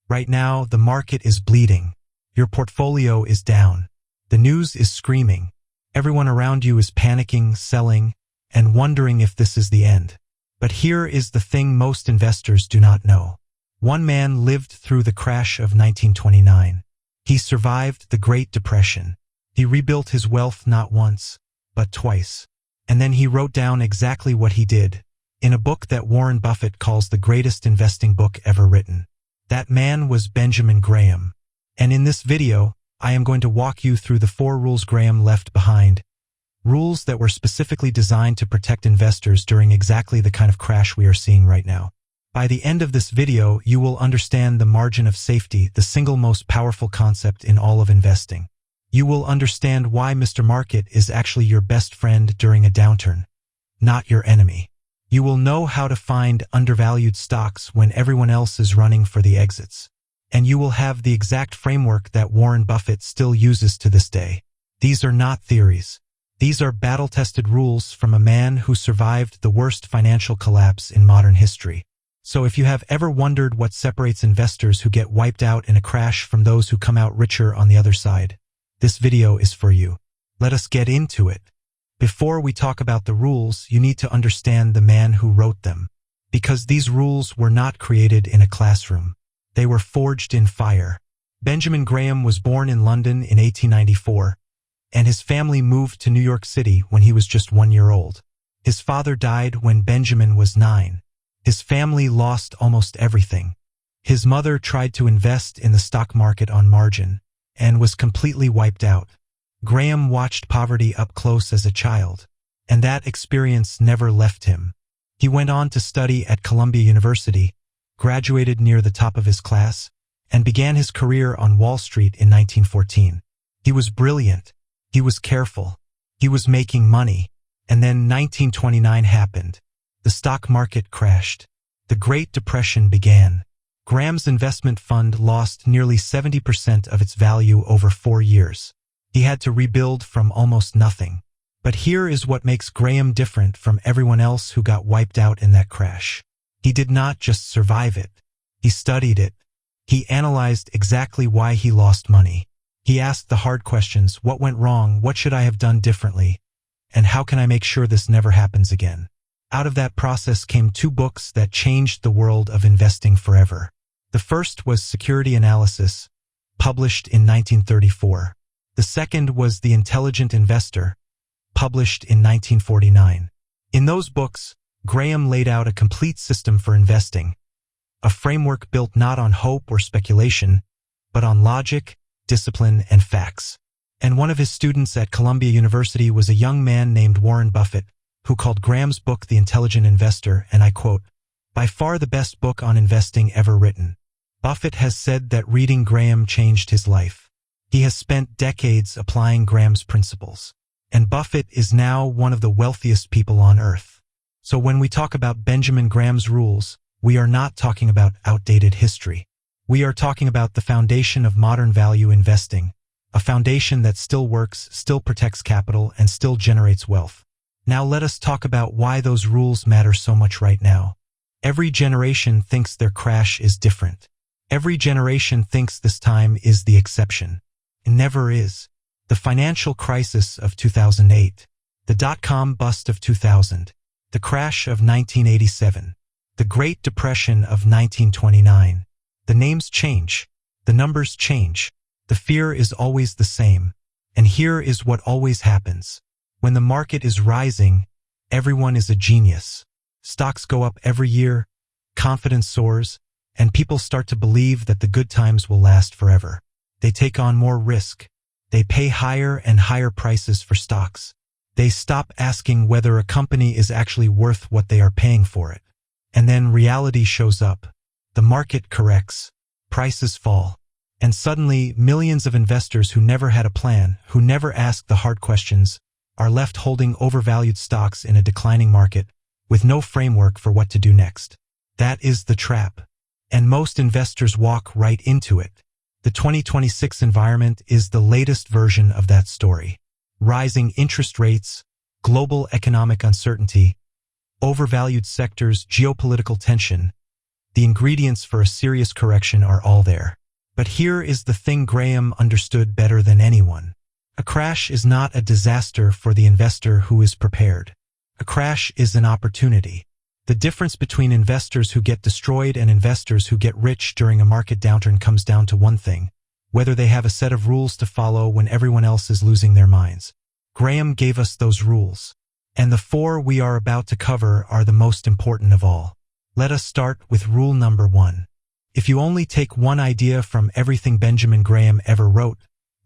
Right now, the market is bleeding. Your portfolio is down. The news is screaming. Everyone around you is panicking, selling, and wondering if this is the end. But here is the thing most investors do not know. One man lived through the crash of 1929. He survived the Great Depression. He rebuilt his wealth not once, but twice. And then he wrote down exactly what he did in a book that Warren Buffett calls the greatest investing book ever written. That man was Benjamin Graham. And in this video, I am going to walk you through the 4 rules Graham left behind. Rules that were specifically designed to protect investors during exactly the kind of crash we are seeing right now. By the end of this video, you will understand the margin of safety, the single most powerful concept in all of investing. You will understand why Mr. Market is actually your best friend during a downturn, not your enemy. You will know how to find undervalued stocks when everyone else is running for the exits. And you will have the exact framework that Warren Buffett still uses to this day. These are not theories. These are battle-tested rules from a man who survived the worst financial collapse in modern history. So if you have ever wondered what separates investors who get wiped out in a crash from those who come out richer on the other side, this video is for you. Let us get into it. Before we talk about the rules, you need to understand the man who wrote them. Because these rules were not created in a classroom. They were forged in fire. Benjamin Graham was born in London in 1894, and his family moved to New York City when he was just 1 year old. His father died when Benjamin was 9. His family lost almost everything. His mother tried to invest in the stock market on margin, and was completely wiped out. Graham watched poverty up close as a child, and that experience never left him. He went on to study at Columbia University, graduated near the top of his class, and began his career on Wall Street in 1914. He was brilliant. He was careful. He was making money. And then 1929 happened. The stock market crashed. The Great Depression began. Graham's investment fund lost nearly 70% of its value over 4 years. He had to rebuild from almost nothing. But here is what makes Graham different from everyone else who got wiped out in that crash. He did not just survive it. He studied it. He analyzed exactly why he lost money. He asked the hard questions: what went wrong? What should I have done differently? And how can I make sure this never happens again? Out of that process came 2 books that changed the world of investing forever. The first was Security Analysis, published in 1934. The second was The Intelligent Investor, published in 1949. In those books, Graham laid out a complete system for investing, a framework built not on hope or speculation, but on logic, discipline, and facts. And one of his students at Columbia University was a young man named Warren Buffett, who called Graham's book The Intelligent Investor, and I quote, "by far the best book on investing ever written." Buffett has said that reading Graham changed his life. He has spent decades applying Graham's principles. And Buffett is now one of the wealthiest people on earth. So when we talk about Benjamin Graham's rules, we are not talking about outdated history. We are talking about the foundation of modern value investing, a foundation that still works, still protects capital, and still generates wealth. Now let us talk about why those rules matter so much right now. Every generation thinks their crash is different. Every generation thinks this time is the exception. It never is. The financial crisis of 2008, the dot-com bust of 2000, the crash of 1987, the Great Depression of 1929. The names change. The numbers change. The fear is always the same. And here is what always happens. When the market is rising, everyone is a genius. Stocks go up every year, confidence soars, and people start to believe that the good times will last forever. They take on more risk. They pay higher and higher prices for stocks. They stop asking whether a company is actually worth what they are paying for it. And then reality shows up. The market corrects. Prices fall. And suddenly, millions of investors who never had a plan, who never asked the hard questions, are left holding overvalued stocks in a declining market with no framework for what to do next. That is the trap. And most investors walk right into it. The 2026 environment is the latest version of that story. Rising interest rates, global economic uncertainty, overvalued sectors, geopolitical tension. The ingredients for a serious correction are all there. But here is the thing Graham understood better than anyone. A crash is not a disaster for the investor who is prepared. A crash is an opportunity. The difference between investors who get destroyed and investors who get rich during a market downturn comes down to one thing: whether they have a set of rules to follow when everyone else is losing their minds. Graham gave us those rules. And the 4 we are about to cover are the most important of all. Let us start with rule number 1. If you only take one idea from everything Benjamin Graham ever wrote,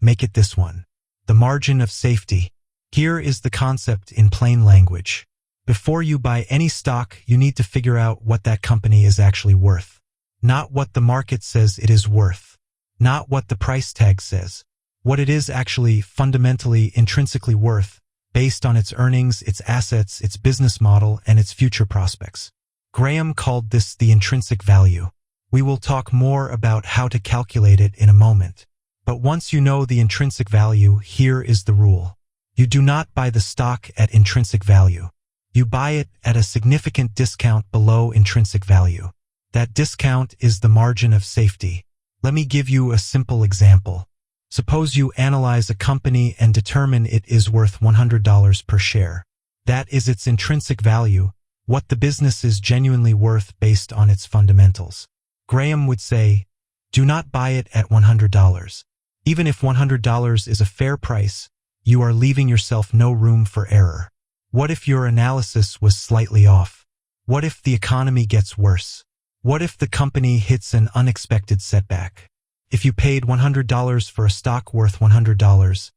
make it this one: the margin of safety. Here is the concept in plain language. Before you buy any stock, you need to figure out what that company is actually worth. Not what the market says it is worth. Not what the price tag says. What it is actually fundamentally, intrinsically worth, based on its earnings, its assets, its business model, and its future prospects. Graham called this the intrinsic value. We will talk more about how to calculate it in a moment. But once you know the intrinsic value, here is the rule. You do not buy the stock at intrinsic value. You buy it at a significant discount below intrinsic value. That discount is the margin of safety. Let me give you a simple example. Suppose you analyze a company and determine it is worth $100 per share. That is its intrinsic value, what the business is genuinely worth based on its fundamentals. Graham would say, do not buy it at $100. Even if $100 is a fair price, you are leaving yourself no room for error. What if your analysis was slightly off? What if the economy gets worse? What if the company hits an unexpected setback? If you paid $100 for a stock worth $100,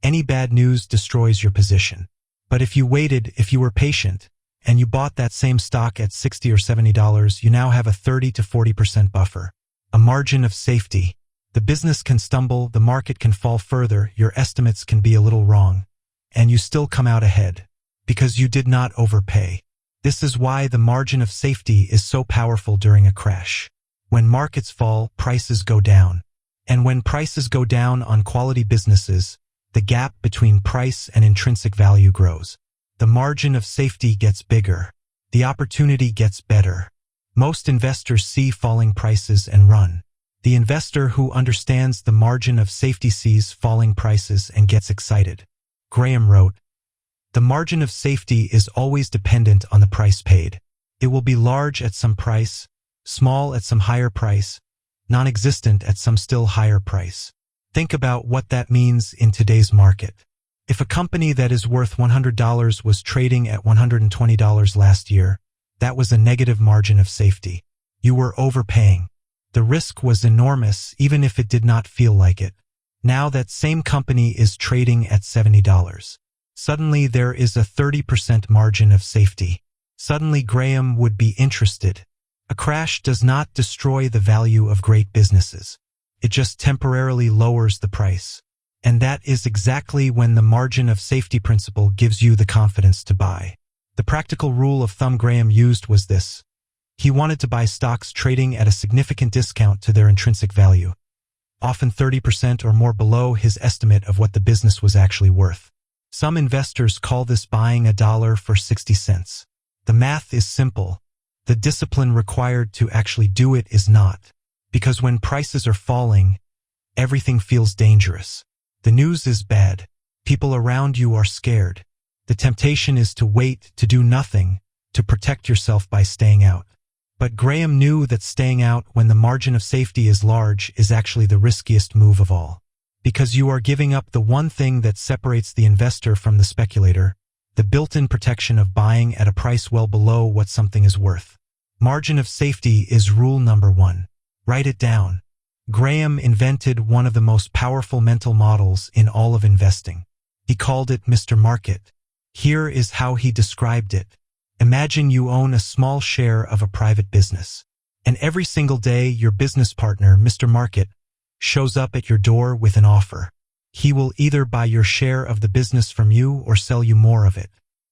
any bad news destroys your position. But if you waited, if you were patient, and you bought that same stock at $60 or $70, you now have a 30 to 40% buffer, a margin of safety. The business can stumble, the market can fall further, your estimates can be a little wrong, and you still come out ahead, because you did not overpay. This is why the margin of safety is so powerful during a crash. When markets fall, prices go down. And when prices go down on quality businesses, the gap between price and intrinsic value grows. The margin of safety gets bigger. The opportunity gets better. Most investors see falling prices and run. The investor who understands the margin of safety sees falling prices and gets excited. Graham wrote, the margin of safety is always dependent on the price paid. It will be large at some price, small at some higher price, non-existent at some still higher price. Think about what that means in today's market. If a company that is worth $100 was trading at $120 last year, that was a negative margin of safety. You were overpaying. The risk was enormous even if it did not feel like it. Now that same company is trading at $70. Suddenly there is a 30% margin of safety. Suddenly Graham would be interested. A crash does not destroy the value of great businesses. It just temporarily lowers the price. And that is exactly when the margin of safety principle gives you the confidence to buy. The practical rule of thumb Graham used was this. He wanted to buy stocks trading at a significant discount to their intrinsic value, often 30% or more below his estimate of what the business was actually worth. Some investors call this buying $1 for 60 cents. The math is simple. The discipline required to actually do it is not. Because when prices are falling, everything feels dangerous. The news is bad. People around you are scared. The temptation is to wait, to do nothing, to protect yourself by staying out. But Graham knew that staying out when the margin of safety is large is actually the riskiest move of all. Because you are giving up the one thing that separates the investor from the speculator, the built-in protection of buying at a price well below what something is worth. Margin of safety is rule number 1. Write it down. Graham invented one of the most powerful mental models in all of investing. He called it Mr. Market. Here is how he described it. Imagine you own a small share of a private business, and every single day your business partner, Mr. Market, shows up at your door with an offer. He will either buy your share of the business from you or sell you more of it.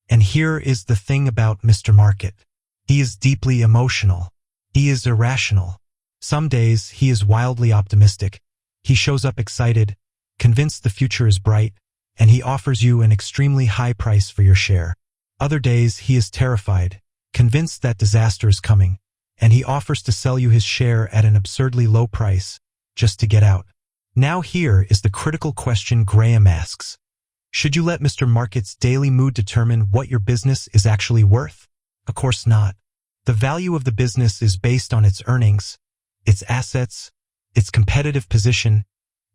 And here is the thing about Mr. Market. He is deeply emotional. He is irrational. Some days he is wildly optimistic. He shows up excited, convinced the future is bright, and he offers you an extremely high price for your share. Other days he is terrified, convinced that disaster is coming, and he offers to sell you his share at an absurdly low price just to get out. Now here is the critical question Graham asks. Should you let Mr. Market's daily mood determine what your business is actually worth? Of course not. The value of the business is based on its earnings, its assets, its competitive position,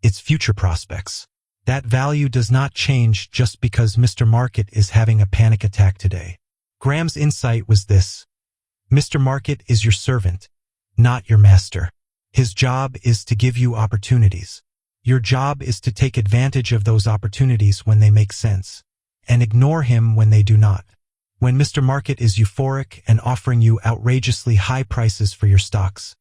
its future prospects. That value does not change just because Mr. Market is having a panic attack today. Graham's insight was this. Mr. Market is your servant, not your master. His job is to give you opportunities. Your job is to take advantage of those opportunities when they make sense, and ignore him when they do not. When Mr. Market is euphoric and offering you outrageously high prices for your stocks,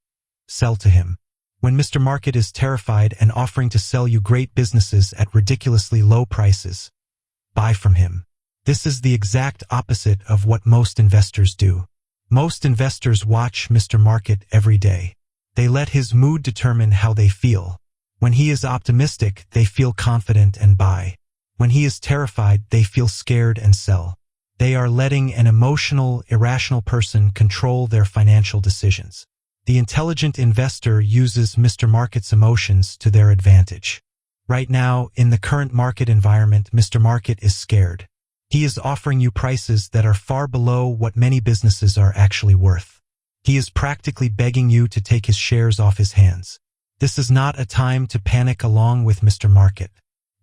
sell to him. When Mr. Market is terrified and offering to sell you great businesses at ridiculously low prices, buy from him. This is the exact opposite of what most investors do. Most investors watch Mr. Market every day. They let his mood determine how they feel. When he is optimistic, they feel confident and buy. When he is terrified, they feel scared and sell. They are letting an emotional, irrational person control their financial decisions. The intelligent investor uses Mr. Market's emotions to their advantage. Right now, in the current market environment, Mr. Market is scared. He is offering you prices that are far below what many businesses are actually worth. He is practically begging you to take his shares off his hands. This is not a time to panic along with Mr. Market.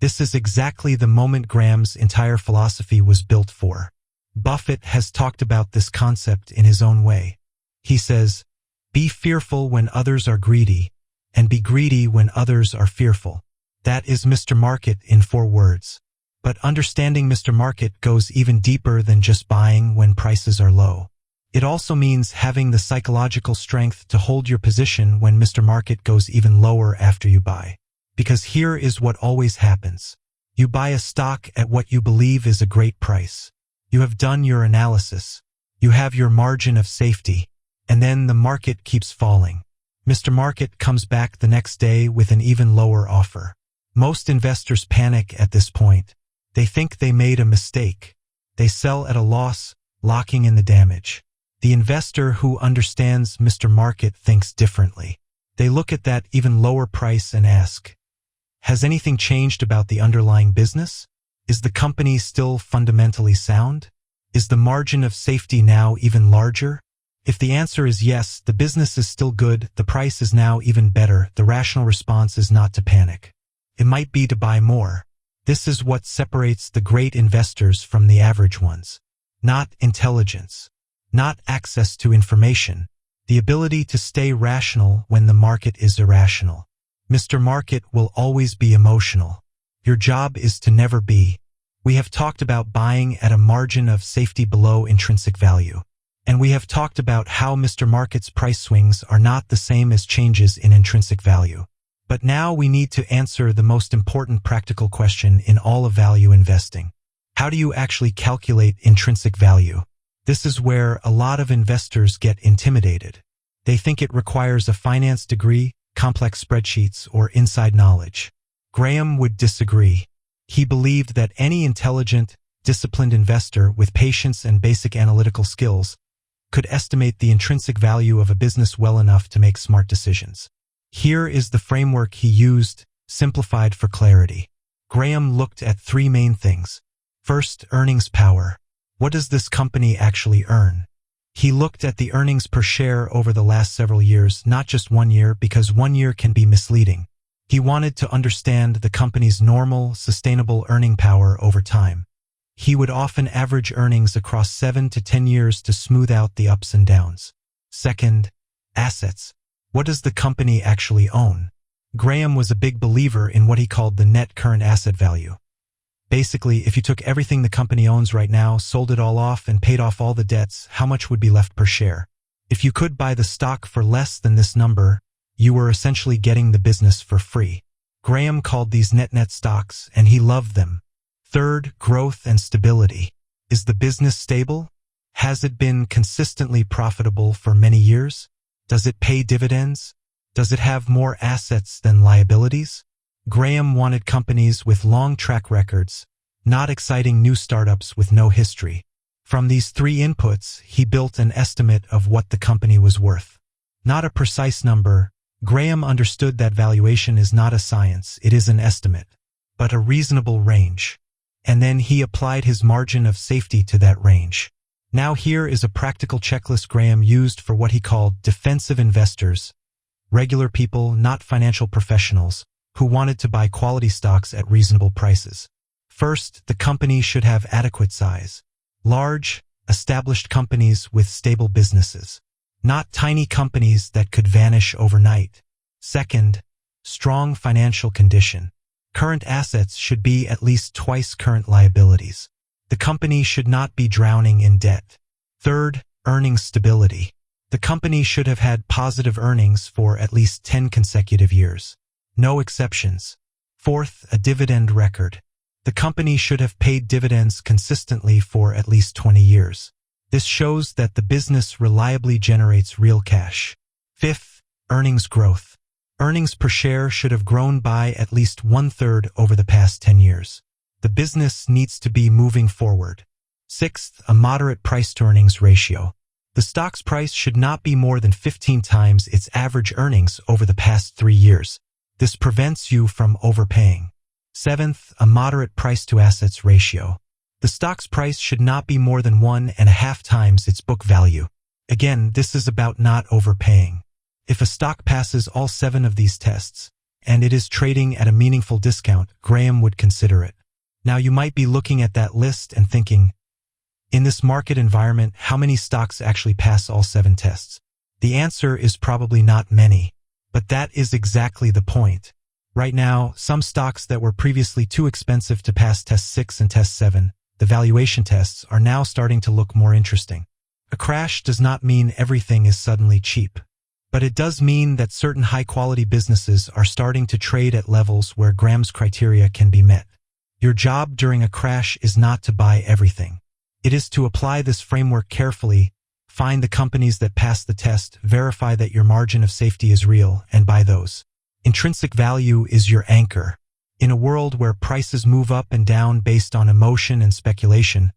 This is exactly the moment Graham's entire philosophy was built for. Buffett has talked about this concept in his own way. He says, "Be fearful when others are greedy, and be greedy when others are fearful." That is Mr. Market in 4 words. But understanding Mr. Market goes even deeper than just buying when prices are low. It also means having the psychological strength to hold your position when Mr. Market goes even lower after you buy. Because here is what always happens. You buy a stock at what you believe is a great price. You have done your analysis. You have your margin of safety. And then the market keeps falling. Mr. Market comes back the next day with an even lower offer. Most investors panic at this point. They think they made a mistake. They sell at a loss, locking in the damage. The investor who understands Mr. Market thinks differently. They look at that even lower price and ask, has anything changed about the underlying business? Is the company still fundamentally sound? Is the margin of safety now even larger? If the answer is yes, the business is still good, the price is now even better, the rational response is not to panic. It might be to buy more. This is what separates the great investors from the average ones. Not intelligence. Not access to information. The ability to stay rational when the market is irrational. Mr. Market will always be emotional. Your job is to never be. We have talked about buying at a margin of safety below intrinsic value. And we have talked about how Mr. Market's price swings are not the same as changes in intrinsic value. But now we need to answer the most important practical question in all of value investing. How do you actually calculate intrinsic value? This is where a lot of investors get intimidated. They think it requires a finance degree, complex spreadsheets, or inside knowledge. Graham would disagree. He believed that any intelligent, disciplined investor with patience and basic analytical skills could estimate the intrinsic value of a business well enough to make smart decisions. Here is the framework he used, simplified for clarity. Graham looked at 3 main things. First, earnings power. What does this company actually earn? He looked at the earnings per share over the last several years, not just 1 year, because 1 year can be misleading. He wanted to understand the company's normal, sustainable earning power over time. He would often average earnings across 7 to 10 years to smooth out the ups and downs. Second, assets. What does the company actually own? Graham was a big believer in what he called the net current asset value. Basically, if you took everything the company owns right now, sold it all off, and paid off all the debts, how much would be left per share? If you could buy the stock for less than this number, you were essentially getting the business for free. Graham called these net stocks, and he loved them. Third, growth and stability. Is the business stable? Has it been consistently profitable for many years? Does it pay dividends? Does it have more assets than liabilities? Graham wanted companies with long track records, not exciting new startups with no history. From these three inputs, he built an estimate of what the company was worth. Not a precise number. Graham understood that valuation is not a science, it is an estimate, but a reasonable range. And then he applied his margin of safety to that range. Now here is a practical checklist Graham used for what he called defensive investors, regular people, not financial professionals, who wanted to buy quality stocks at reasonable prices. First, the company should have adequate size. Large, established companies with stable businesses. Not tiny companies that could vanish overnight. Second, strong financial condition. Current assets should be at least twice current liabilities. The company should not be drowning in debt. Third, earnings stability. The company should have had positive earnings for at least 10 consecutive years. No exceptions. Fourth, a dividend record. The company should have paid dividends consistently for at least 20 years. This shows that the business reliably generates real cash. Fifth, earnings growth. Earnings per share should have grown by at least 1/3 over the past 10 years. The business needs to be moving forward. Sixth, a moderate price-to-earnings ratio. The stock's price should not be more than 15 times its average earnings over the past 3 years. This prevents you from overpaying. Seventh, a moderate price-to-assets ratio. The stock's price should not be more than 1.5 times its book value. Again, this is about not overpaying. If a stock passes all 7 of these tests, and it is trading at a meaningful discount, Graham would consider it. Now you might be looking at that list and thinking, in this market environment, how many stocks actually pass all 7 tests? The answer is probably not many, but that is exactly the point. Right now, some stocks that were previously too expensive to pass test 6 and test 7, the valuation tests, are now starting to look more interesting. A crash does not mean everything is suddenly cheap, but it does mean that certain high-quality businesses are starting to trade at levels where Graham's criteria can be met. Your job during a crash is not to buy everything. It is to apply this framework carefully, find the companies that pass the test, verify that your margin of safety is real, and buy those. Intrinsic value is your anchor. In a world where prices move up and down based on emotion and speculation,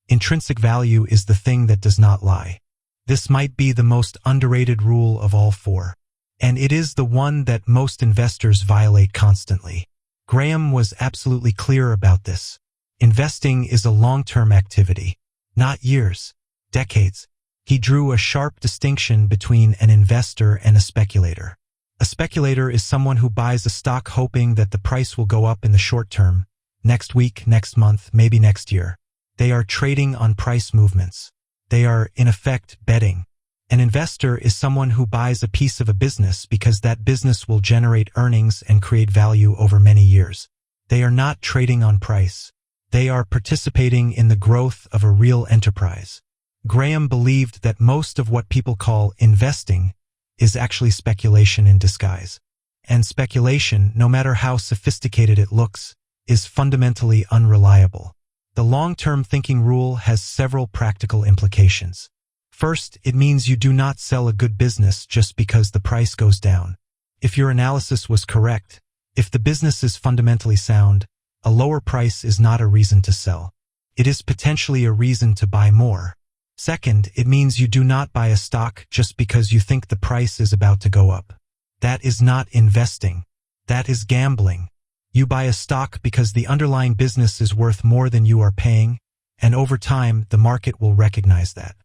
intrinsic value is the thing that does not lie. This might be the most underrated rule of all 4, and it is the one that most investors violate constantly. Graham was absolutely clear about this. Investing is a long-term activity, not years, decades. He drew a sharp distinction between an investor and a speculator. A speculator is someone who buys a stock hoping that the price will go up in the short term, next week, next month, maybe next year. They are trading on price movements. They are, in effect, betting. An investor is someone who buys a piece of a business because that business will generate earnings and create value over many years. They are not trading on price. They are participating in the growth of a real enterprise. Graham believed that most of what people call investing is actually speculation in disguise. And speculation, no matter how sophisticated it looks, is fundamentally unreliable. The long-term thinking rule has several practical implications. First, it means you do not sell a good business just because the price goes down. If your analysis was correct, if the business is fundamentally sound, a lower price is not a reason to sell. It is potentially a reason to buy more. Second, it means you do not buy a stock just because you think the price is about to go up. That is not investing. That is gambling. You buy a stock because the underlying business is worth more than you are paying, and over time, the market will recognize that.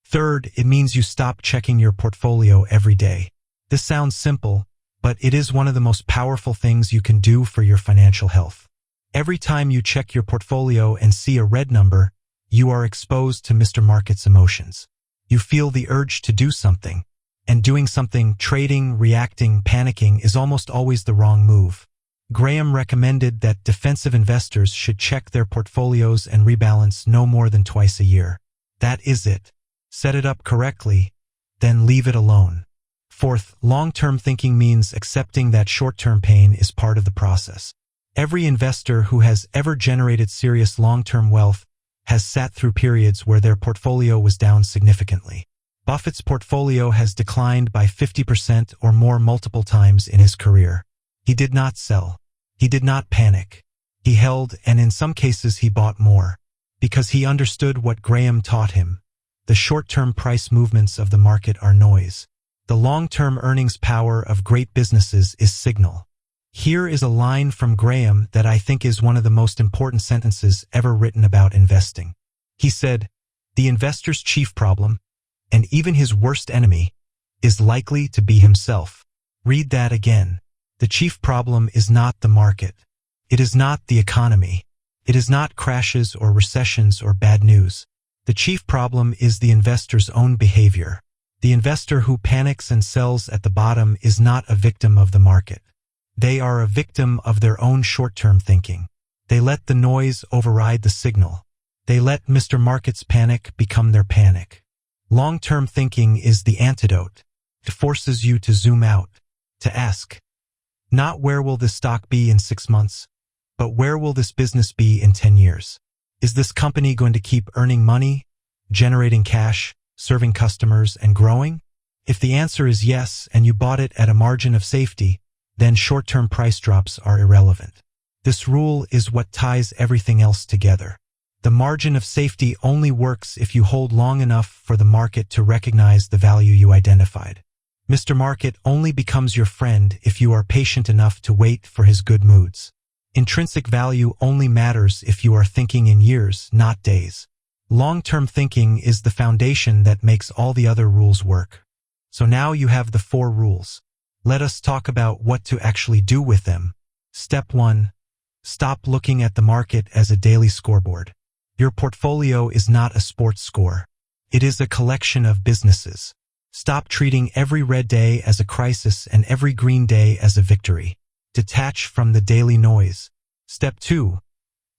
Third, it means you stop checking your portfolio every day. This sounds simple, but it is one of the most powerful things you can do for your financial health. Every time you check your portfolio and see a red number, you are exposed to Mr. Market's emotions. You feel the urge to do something, and doing something, trading, reacting, panicking, is almost always the wrong move. Graham recommended that defensive investors should check their portfolios and rebalance no more than twice a year. That is it. Set it up correctly, then leave it alone. Fourth, long-term thinking means accepting that short-term pain is part of the process. Every investor who has ever generated serious long-term wealth has sat through periods where their portfolio was down significantly. Buffett's portfolio has declined by 50% or more multiple times in his career. He did not sell. He did not panic. He held, and in some cases he bought more. Because he understood what Graham taught him. The short-term price movements of the market are noise. The long-term earnings power of great businesses is signal. Here is a line from Graham that I think is one of the most important sentences ever written about investing. He said, "The investor's chief problem, and even his worst enemy, is likely to be himself." Read that again. The chief problem is not the market. It is not the economy. It is not crashes or recessions or bad news. The chief problem is the investor's own behavior. The investor who panics and sells at the bottom is not a victim of the market. They are a victim of their own short-term thinking. They let the noise override the signal. They let Mr. Market's panic become their panic. Long-term thinking is the antidote. It forces you to zoom out, to ask, not where will this stock be in 6 months, but where will this business be in 10 years? Is this company going to keep earning money, generating cash, serving customers, and growing? If the answer is yes and you bought it at a margin of safety, then short-term price drops are irrelevant. This rule is what ties everything else together. The margin of safety only works if you hold long enough for the market to recognize the value you identified. Mr. Market only becomes your friend if you are patient enough to wait for his good moods. Intrinsic value only matters if you are thinking in years, not days. Long-term thinking is the foundation that makes all the other rules work. So now you have the 4 rules. Let us talk about what to actually do with them. Step 1. Stop looking at the market as a daily scoreboard. Your portfolio is not a sports score. It is a collection of businesses. Stop treating every red day as a crisis and every green day as a victory. Detach from the daily noise. Step 2.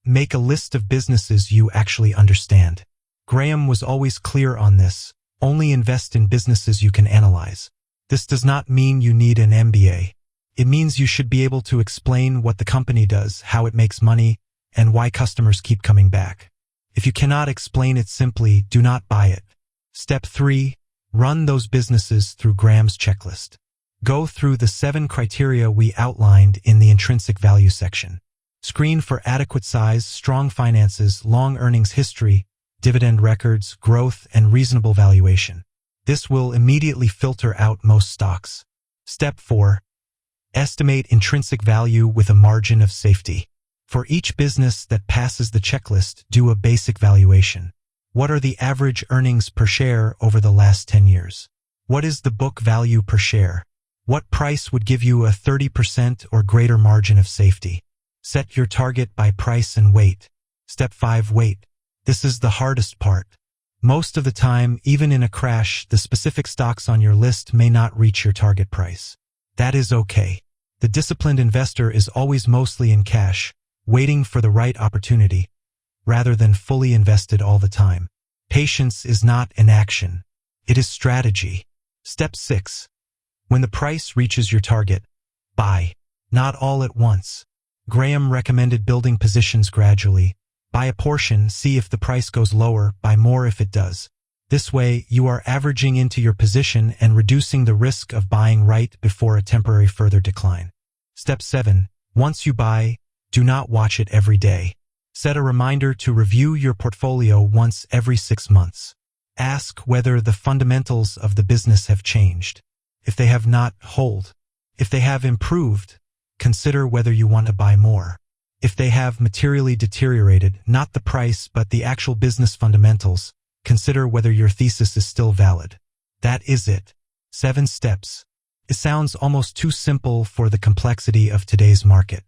Make a list of businesses you actually understand. Graham was always clear on this. Only invest in businesses you can analyze. This does not mean you need an MBA. It means you should be able to explain what the company does, how it makes money, and why customers keep coming back. If you cannot explain it simply, do not buy it. Step 3. Run those businesses through Graham's checklist. Go through the 7 criteria we outlined in the intrinsic value section. Screen for adequate size, strong finances, long earnings history, dividend records, growth, and reasonable valuation. This will immediately filter out most stocks. Step 4. Estimate intrinsic value with a margin of safety. For each business that passes the checklist, do a basic valuation. What are the average earnings per share over the last 10 years? What is the book value per share? What price would give you a 30% or greater margin of safety? Set your target by price and wait. Step 5. Wait. This is the hardest part. Most of the time, even in a crash, the specific stocks on your list may not reach your target price. That is okay. The disciplined investor is always mostly in cash, waiting for the right opportunity, rather than fully invested all the time. Patience is not inaction. It is strategy. Step 6. When the price reaches your target, buy. Not all at once. Graham recommended building positions gradually. Buy a portion, see if the price goes lower, buy more if it does. This way, you are averaging into your position and reducing the risk of buying right before a temporary further decline. Step 7. Once you buy, do not watch it every day. Set a reminder to review your portfolio once every 6 months. Ask whether the fundamentals of the business have changed. If they have not, hold. If they have improved, consider whether you want to buy more. If they have materially deteriorated, not the price but the actual business fundamentals, consider whether your thesis is still valid. That is it. 7 steps. It sounds almost too simple for the complexity of today's market.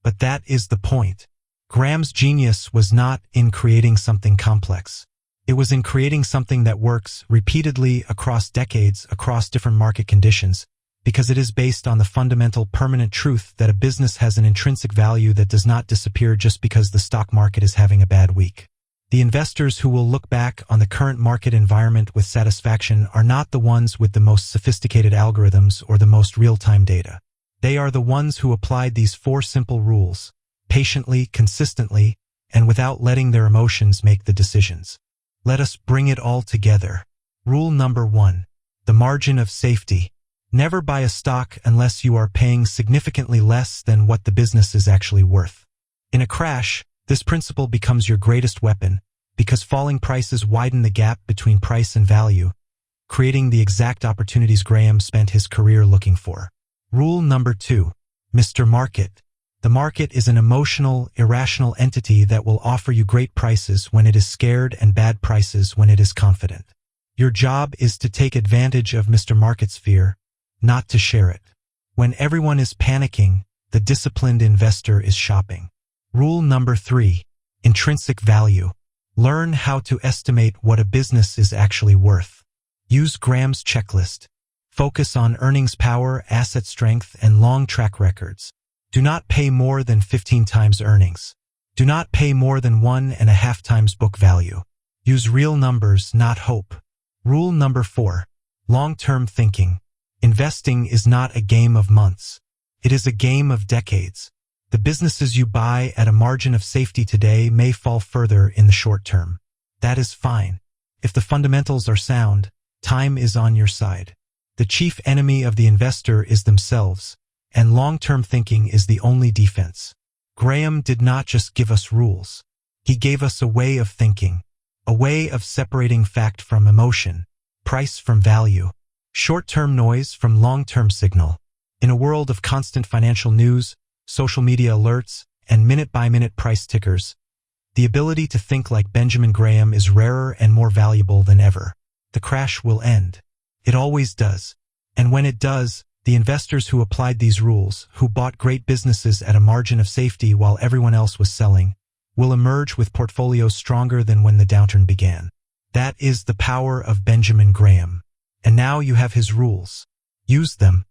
But that is the point. Graham's genius was not in creating something complex. It was in creating something that works repeatedly across decades, across different market conditions, because it is based on the fundamental permanent truth that a business has an intrinsic value that does not disappear just because the stock market is having a bad week. The investors who will look back on the current market environment with satisfaction are not the ones with the most sophisticated algorithms or the most real-time data. They are the ones who applied these 4 simple rules, patiently, consistently, and without letting their emotions make the decisions. Let us bring it all together. Rule number 1. The margin of safety. Never buy a stock unless you are paying significantly less than what the business is actually worth. In a crash, this principle becomes your greatest weapon, because falling prices widen the gap between price and value, creating the exact opportunities Graham spent his career looking for. Rule number 2. Mr. Market. The market is an emotional, irrational entity that will offer you great prices when it is scared and bad prices when it is confident. Your job is to take advantage of Mr. Market's fear, not to share it. When everyone is panicking, the disciplined investor is shopping. Rule number 3. Intrinsic value. Learn how to estimate what a business is actually worth. Use Graham's checklist. Focus on earnings power, asset strength, and long track records. Do not pay more than 15 times earnings. Do not pay more than 1.5 times book value. Use real numbers, not hope. Rule number 4. Long-term thinking. Investing is not a game of months. It is a game of decades. The businesses you buy at a margin of safety today may fall further in the short term. That is fine. If the fundamentals are sound, time is on your side. The chief enemy of the investor is themselves, and long-term thinking is the only defense. Graham did not just give us rules. He gave us a way of thinking, a way of separating fact from emotion, price from value, short-term noise from long-term signal. In a world of constant financial news, social media alerts, and minute-by-minute price tickers, the ability to think like Benjamin Graham is rarer and more valuable than ever. The crash will end. It always does. And when it does, the investors who applied these rules, who bought great businesses at a margin of safety while everyone else was selling, will emerge with portfolios stronger than when the downturn began. That is the power of Benjamin Graham. And now you have his rules. Use them.